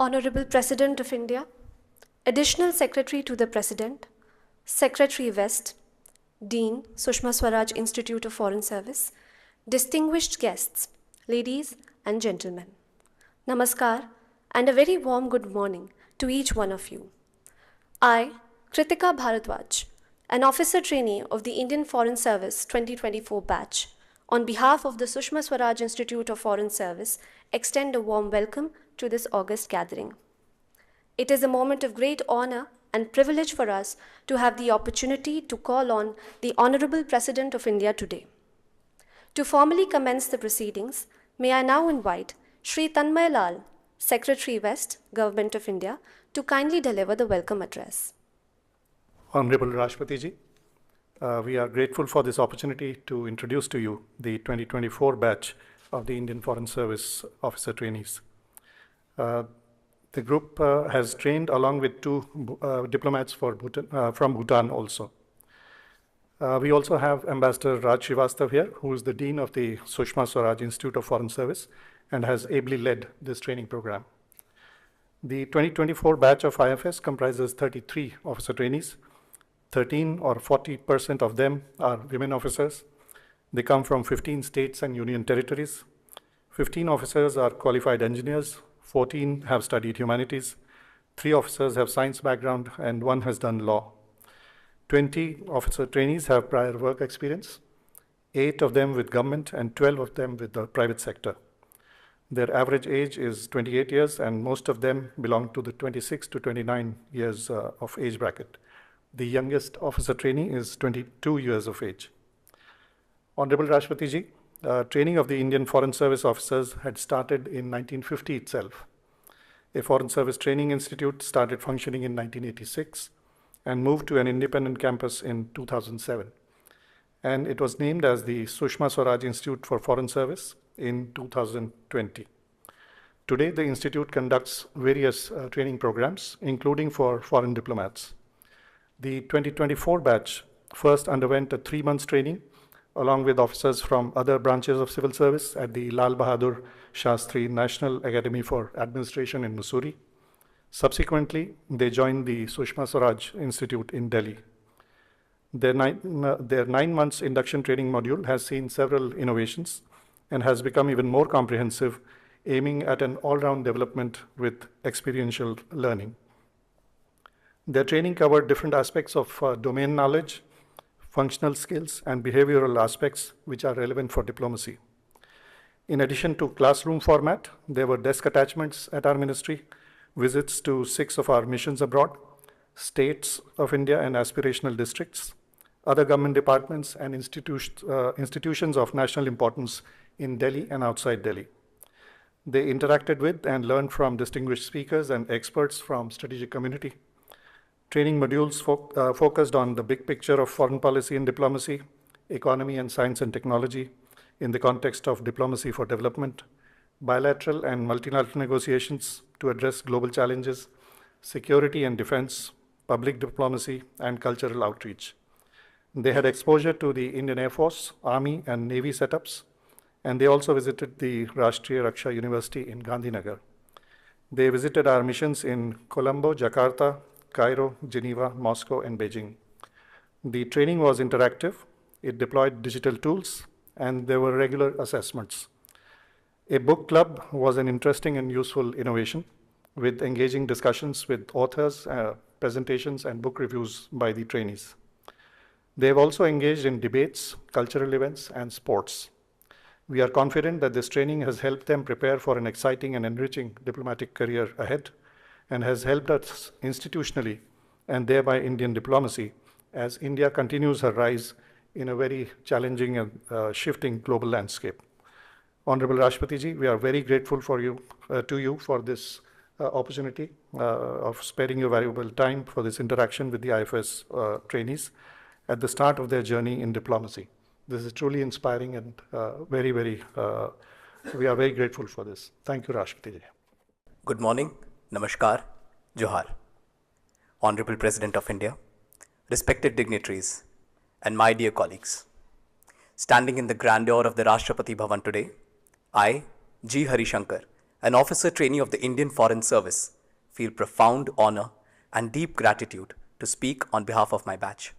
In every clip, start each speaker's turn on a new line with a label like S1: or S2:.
S1: Honorable President of India, Additional Secretary to the President, Secretary West, Dean, Sushma Swaraj Institute of Foreign Service, distinguished guests, ladies and gentlemen. Namaskar and a very warm good morning to each one of you. I, Kritika Bharadwaj, an officer trainee of the Indian Foreign Service 2024 batch, on behalf of the Sushma Swaraj Institute of Foreign Service, extend a warm welcome to this august gathering. It is a moment of great honor and privilege for us to have the opportunity to call on the Honorable President of India today. To formally commence the proceedings, may I now invite Shri Tanmay Lal, Secretary West, Government of India, to kindly deliver the welcome address.
S2: Honorable Rashtrapati Ji, we are grateful for this opportunity to introduce to you the 2024 batch of the Indian Foreign Service Officer Trainees. The group has trained along with two diplomats from Bhutan also. We also have Ambassador Raj Srivastav here, who is the Dean of the Sushma Swaraj Institute of Foreign Service and has ably led this training program. The 2024 batch of IFS comprises 33 officer trainees. 13 or 40% of them are women officers. They come from 15 states and union territories. 15 officers are qualified engineers. 14 have studied humanities. 3 officers have science background and 1 has done law. 20 officer trainees have prior work experience, 8 of them with government and 12 of them with the private sector. Their average age is 28 years and most of them belong to the 26 to 29 years of age bracket. The youngest officer trainee is 22 years of age. Honorable Rashtrapati Ji, training of the Indian Foreign Service officers had started in 1950 itself. A Foreign Service Training Institute started functioning in 1986 and moved to an independent campus in 2007. And it was named as the Sushma Swaraj Institute for Foreign Service in 2020. Today, the institute conducts various training programs, including for foreign diplomats. The 2024 batch first underwent a 3-month training along with officers from other branches of civil service at the Lal Bahadur Shastri National Academy for Administration in Mussoorie. Subsequently, they joined the Sushma Swaraj Institute in Delhi. Their 9 months induction training module has seen several innovations and has become even more comprehensive, aiming at an all-round development with experiential learning. Their training covered different aspects of domain knowledge, functional skills, and behavioral aspects which are relevant for diplomacy. In addition to classroom format, there were desk attachments at our ministry, visits to 6 of our missions abroad, states of India and aspirational districts, other government departments and institutions of national importance in Delhi and outside Delhi. They interacted with and learned from distinguished speakers and experts from strategic community. Training modules focused on the big picture of foreign policy and diplomacy, economy and science and technology in the context of diplomacy for development, bilateral and multilateral negotiations to address global challenges, security and defense, public diplomacy, and cultural outreach. They had exposure to the Indian Air Force, Army, and Navy setups, and they also visited the Rashtriya Raksha University in Gandhinagar. They visited our missions in Colombo, Jakarta, Cairo, Geneva, Moscow, and Beijing. The training was interactive. It deployed digital tools, and there were regular assessments. A book club was an interesting and useful innovation with engaging discussions with authors, presentations, and book reviews by the trainees. They have also engaged in debates, cultural events, and sports. We are confident that this training has helped them prepare for an exciting and enriching diplomatic career ahead, and has helped us institutionally and thereby Indian diplomacy as India continues her rise in a very challenging and shifting global landscape. Honorable Rashtrapati Ji, we are very grateful to you for this opportunity of sparing your valuable time for this interaction with the IFS trainees at the start of their journey in diplomacy. This is truly inspiring and we are very grateful for this. Thank you, Rashtrapati Ji.
S3: Good morning. Namaskar, Johar. Honorable President of India, respected dignitaries, and my dear colleagues. Standing in the grandeur of the Rashtrapati Bhavan today, I, G. Harishankar, an officer trainee of the Indian Foreign Service, feel profound honor and deep gratitude to speak on behalf of my batch.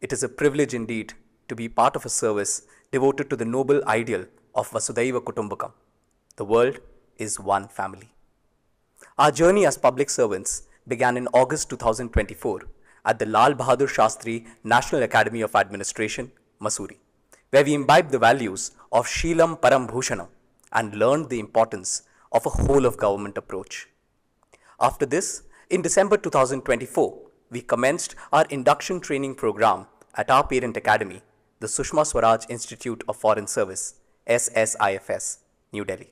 S3: It is a privilege indeed to be part of a service devoted to the noble ideal of Vasudhaiva Kutumbakam. The world is one family. Our journey as public servants began in August 2024 at the Lal Bahadur Shastri National Academy of Administration, Mussoorie, where we imbibed the values of Sheelam Param Bhushanam and learned the importance of a whole of government approach. After this, in December 2024, we commenced our induction training program at our parent academy, the Sushma Swaraj Institute of Foreign Service, SSIFS, New Delhi.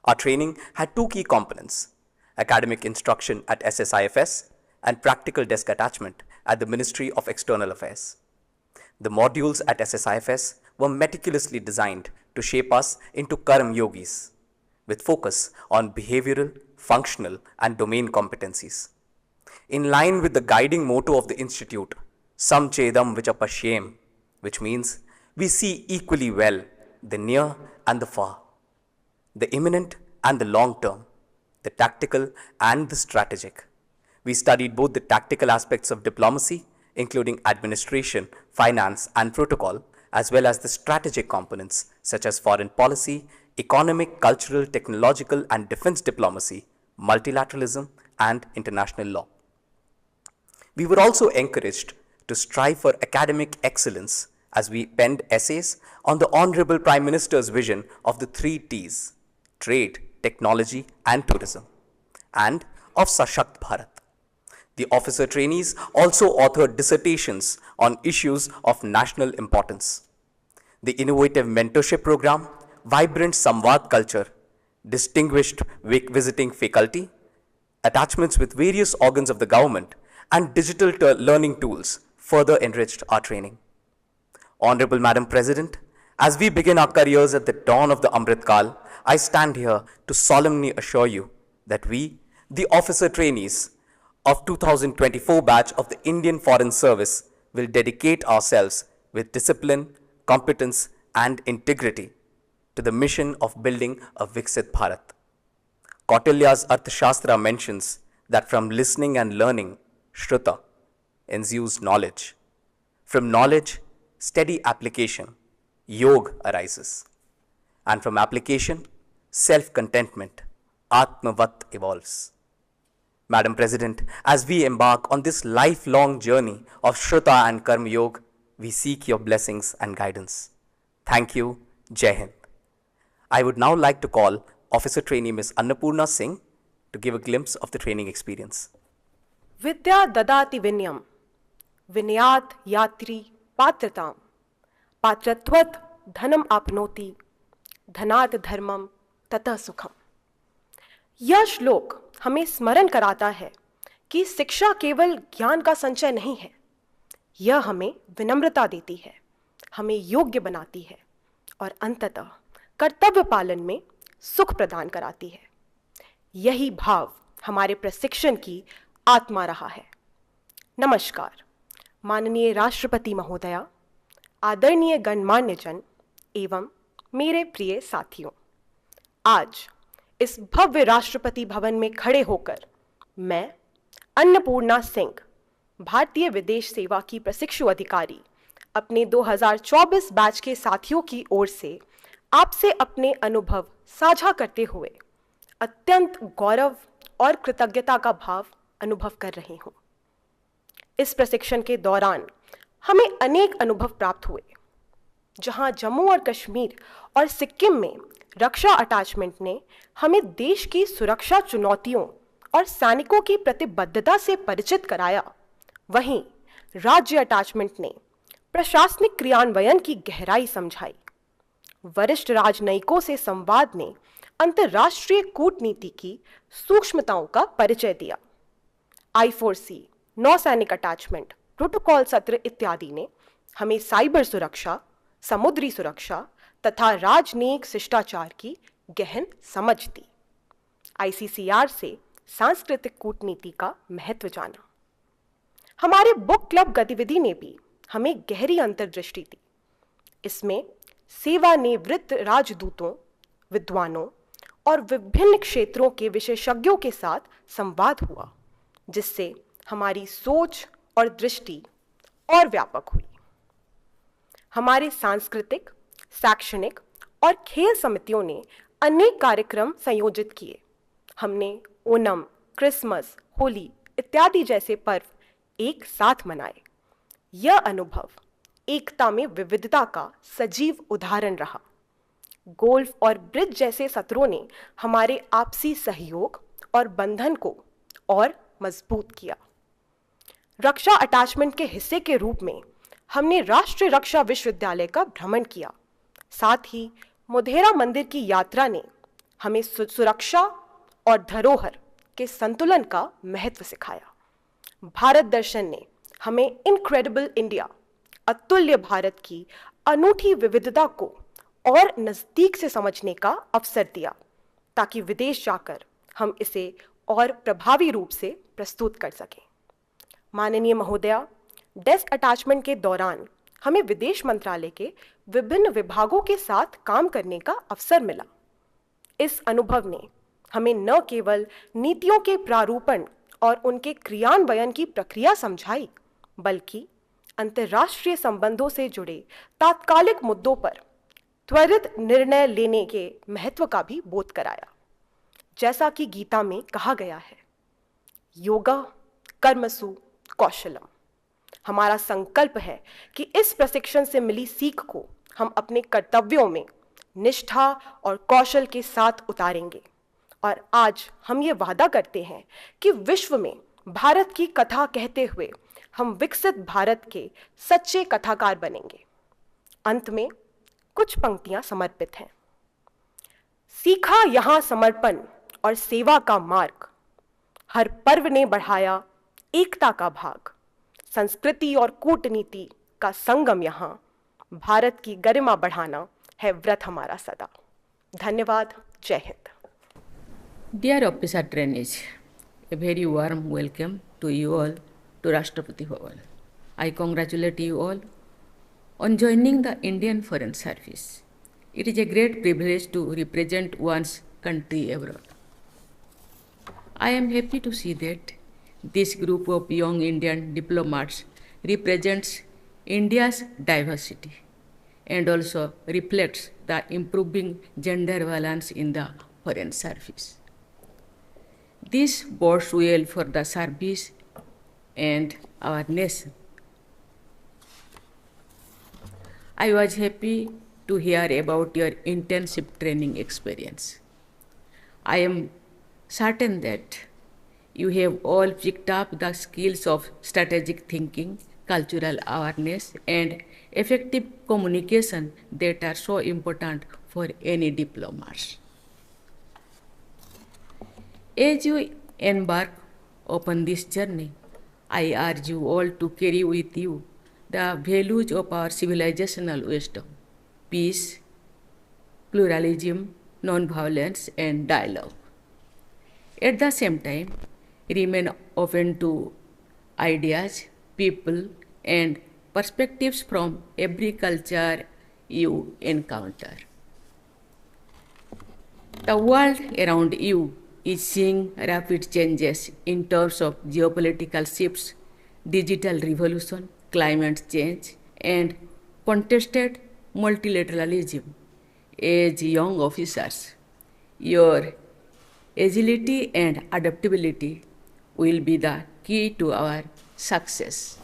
S3: Our training had two key components: academic instruction at SSIFS and practical desk attachment at the Ministry of External Affairs. The modules at SSIFS were meticulously designed to shape us into Karm Yogis, with focus on behavioral, functional, and domain competencies. In line with the guiding motto of the Institute, Sam Chedam Vichapashyem, which means we see equally well the near and the far, the imminent and the long term, the tactical and the strategic. We studied both the tactical aspects of diplomacy, including administration, finance, and protocol, as well as the strategic components such as foreign policy, economic, cultural, technological, and defense diplomacy, multilateralism, and international law. We were also encouraged to strive for academic excellence as we penned essays on the Honorable Prime Minister's vision of the 3 T's: trade, technology, and tourism, and of Sashakt Bharat. The officer trainees also authored dissertations on issues of national importance. The innovative mentorship program, vibrant Samvad culture, distinguished visiting faculty, attachments with various organs of the government, and digital learning tools further enriched our training. Honorable Madam President, as we begin our careers at the dawn of the Amrit Kal, I stand here to solemnly assure you that we, the officer trainees of 2024 batch of the Indian Foreign Service, will dedicate ourselves with discipline, competence, and integrity to the mission of building a Viksit Bharat. Kautilya's Arthashastra mentions that from listening and learning, Shruta ensues knowledge. From knowledge, steady application, Yog arises. And from application, self-contentment, Atmavat evolves. Madam President, as we embark on this lifelong journey of Shruta and Karma Yoga, we seek your blessings and guidance. Thank you. Jai Hind. I would now like to call Officer Trainee Ms. Annapurna Singh to give a glimpse of the training experience.
S4: Vidya dadati vinyam, vinyat yatri patratam, patratvat dhanam apnoti, dhanat dharmam tata sukham. यह श्लोक हमें स्मरण कराता है कि शिक्षा केवल ज्ञान का संचय नहीं है, यह हमें विनम्रता देती है, हमें योग्य बनाती है और अंततः कर्तव्य पालन में सुख प्रदान कराती है। यही भाव हमारे प्रशिक्षण की आत्मा रहा है। नमस्कार, माननीय राष्ट्रपति महोदया, आदरणीय गणमान्य जन एवं मेरे प्रिय साथियों, आज इस भव्य राष्ट्रपति भवन में खड़े होकर मैं अन्नपूर्णा सिंह, भारतीय विदेश सेवा की प्रशिक्षु अधिकारी, अपने 2024 बैच के साथियों की ओर से आपसे अपने अनुभव साझा करते हुए अत्यंत गौरव और कृतज्ञता का भाव अनुभव कर रही हूँ। इस प्रशिक्षण के दौरान हमें अनेक अनुभव प्राप्त हुए, जहाँ जम्मू और कश्मीर और सिक्किम में रक्षा अटैचमेंट ने हमें देश की सुरक्षा चुनौतियों और सैनिकों की प्रतिबद्धता से परिचित कराया, वहीं राज्य अटैचमेंट ने प्रशासनिक क्रियान्वयन की गहराई समझाई। वरिष्ठ राजनयिकों से संवाद ने अंतर्राष्ट्रीय कूटनीति की सूक्ष्मताओं का परिचय दिया। I4C, नौसैनिक अटैचमेंट, प्रोटोकॉल सत्र इत्यादि ने हमें साइबर सुरक्षा, समुद्री सुरक्षा तथा राजनयिक शिष्टाचार की गहन समझ दी। ICCR से सांस्कृतिक कूटनीति का महत्व जाना। हमारे बुक क्लब गतिविधि ने भी हमें गहरी अंतर्दृष्टि दी। इसमें सेवानिवृत्त राजदूतों, विद्वानों, और विभिन्न क्षेत्रों के विशेषज्ञों के साथ संवाद हुआ, जिससे हमारी सोच और दृष्टि और व्यापक हुई। हमारे सांस्कृतिक, शैक्षणिक और खेल समितियों ने अनेक कार्यक्रम संयोजित किए। हमने ओणम, क्रिसमस, होली इत्यादि जैसे पर्व एक साथ मनाए। यह अनुभव एकता में विविधता का सजीव उदाहरण रहा। गोल्फ और ब्रिज जैसे सत्रों ने हमारे आपसी सहयोग और बंधन को और मजबूत किया। रक्षा अटैचमेंट के हिस्से के रूप में हमने राष्ट्रीय रक्षा विश्वविद्यालय का भ्रमण किया। साथ ही मोढेरा मंदिर की यात्रा ने हमें सुरक्षा और धरोहर के संतुलन का महत्व सिखाया। भारत दर्शन ने हमें इनक्रेडिबल इंडिया, अतुल्य भारत की अनूठी विविधता को और नज़दीक से समझने का अवसर दिया, ताकि विदेश जाकर हम इसे और प्रभावी रूप से प्रस्तुत कर सकें। माननीय महोदया, डेस्क अटैचमेंट के दौरान हमें विदेश मंत्रालय के विभिन्न विभागों के साथ काम करने का अवसर मिला। इस अनुभव ने हमें न केवल नीतियों के प्रारूपण और उनके क्रियान्वयन की प्रक्रिया समझाई, बल्कि अंतर्राष्ट्रीय संबंधों से जुड़े तात्कालिक मुद्दों पर त्वरित निर्णय लेने के महत्व का भी बोध कराया। जैसा कि गीता में कहा गया है, योगा कर्मसु कौशलम। हमारा संकल्प है कि इस प्रशिक्षण से मिली सीख को हम अपने कर्तव्यों में निष्ठा और कौशल के साथ उतारेंगे। और आज हम ये वादा करते हैं कि विश्व में भारत की कथा कहते हुए हम विकसित भारत के सच्चे कथाकार बनेंगे। अंत में कुछ पंक्तियां समर्पित हैं। सीखा यहाँ समर्पण और सेवा का मार्ग, हर पर्व ने बढ़ाया एकता का भाग। संस्कृति और कूटनीति का संगम यहाँ, भारत की गरिमा बढ़ाना है व्रत हमारा सदा। धन्यवाद। जय Hind.
S5: Dear Officer Trainees, a very warm welcome to you all to Rashtrapati Bhavan. I congratulate you all on joining the Indian Foreign Service. It is a great privilege to represent one's country abroad. I am happy to see that this group of young Indian diplomats represents India's diversity and also reflects the improving gender balance in the foreign service. This bodes well for the service and our nation. I was happy to hear about your intensive training experience. I am certain that you have all picked up the skills of strategic thinking, cultural awareness, and effective communication that are so important for any diplomats. As you embark upon this journey, I urge you all to carry with you the values of our civilizational wisdom: peace, pluralism, non-violence, and dialogue. At the same time, remain open to ideas, people, and perspectives from every culture you encounter. The world around you is seeing rapid changes in terms of geopolitical shifts, digital revolution, climate change, and contested multilateralism. As young officers, your agility and adaptability will be the key to our success.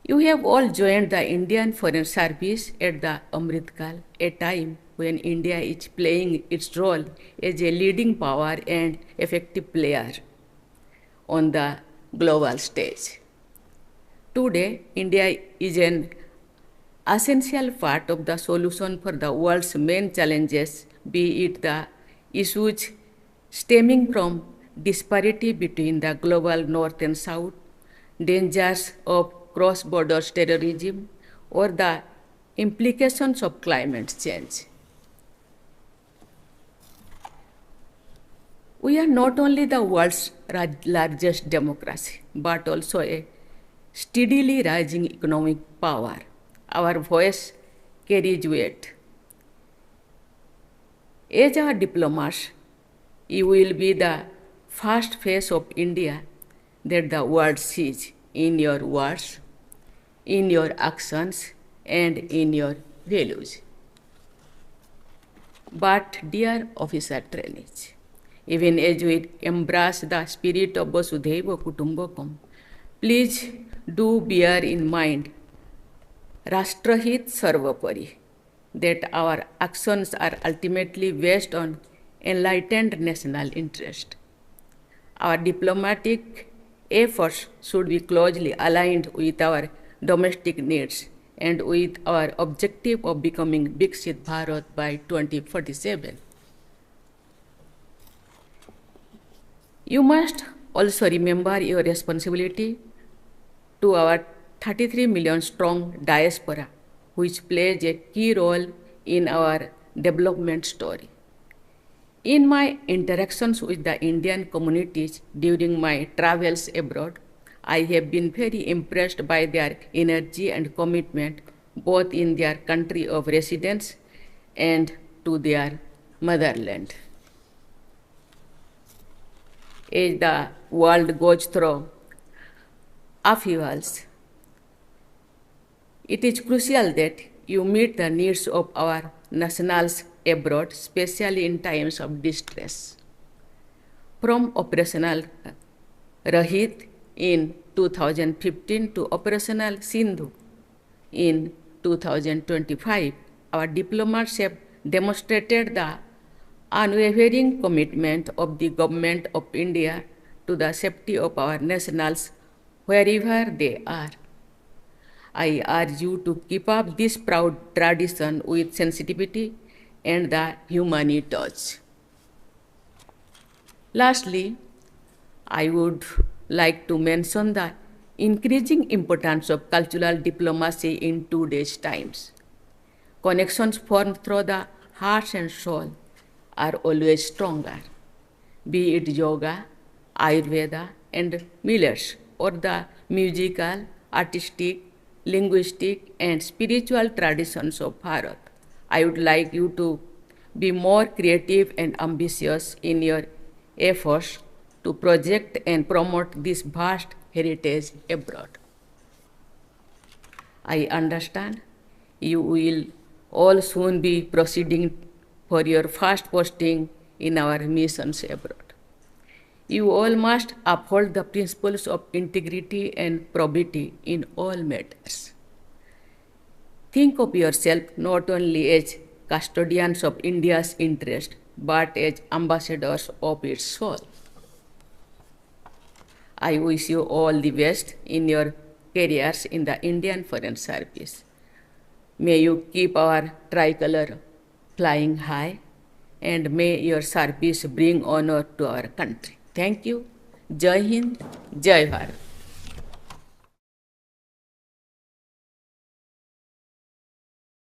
S5: You have all joined the Indian Foreign Service at the Amrit Kal, a time when India is playing its role as a leading power and effective player on the global stage. Today, India is an essential part of the solution for the world's main challenges, be it the issues stemming from disparity between the global north and south, dangers of cross-border terrorism, or the implications of climate change. We are not only the world's largest democracy, but also a steadily rising economic power. Our voice carries weight. As our diplomats, you will be the first face of India that the world sees in your words, in your actions, and in your values. But, dear officer trainees, even as we embrace the spirit of Vasudhaiva Kutumbakam, please do bear in mind Rashtrahit Sarvapari, that our actions are ultimately based on enlightened national interest. Our diplomatic efforts should be closely aligned with our domestic needs and with our objective of becoming Viksit Bharat by 2047. You must also remember your responsibility to our 33 million strong diaspora, which plays a key role in our development story. In my interactions with the Indian communities during my travels abroad, I have been very impressed by their energy and commitment both in their country of residence and to their motherland. As the world goes through upheavals, it is crucial that you meet the needs of our nationals abroad, especially in times of distress. From operational Rahit in 2015 to operational Sindhu in 2025, our diplomats have demonstrated the unwavering commitment of the Government of India to the safety of our nationals wherever they are. I urge you to keep up this proud tradition with sensitivity and the humane touch. Lastly, I would like to mention the increasing importance of cultural diplomacy in today's times. Connections formed through the heart and soul are always stronger, be it yoga, Ayurveda, and millets, or the musical, artistic, linguistic, and spiritual traditions of Bharat. I would like you to be more creative and ambitious in your efforts to project and promote this vast heritage abroad. I understand you will all soon be proceeding for your first posting in our missions abroad. You all must uphold the principles of integrity and probity in all matters. Think of yourself not only as custodians of India's interest, but as ambassadors of its soul. I wish you all the best in your careers in the Indian Foreign Service. May you keep our tricolor flying high, and may your service bring honor to our country. Thank you. Jai Hind, Jai Bharat.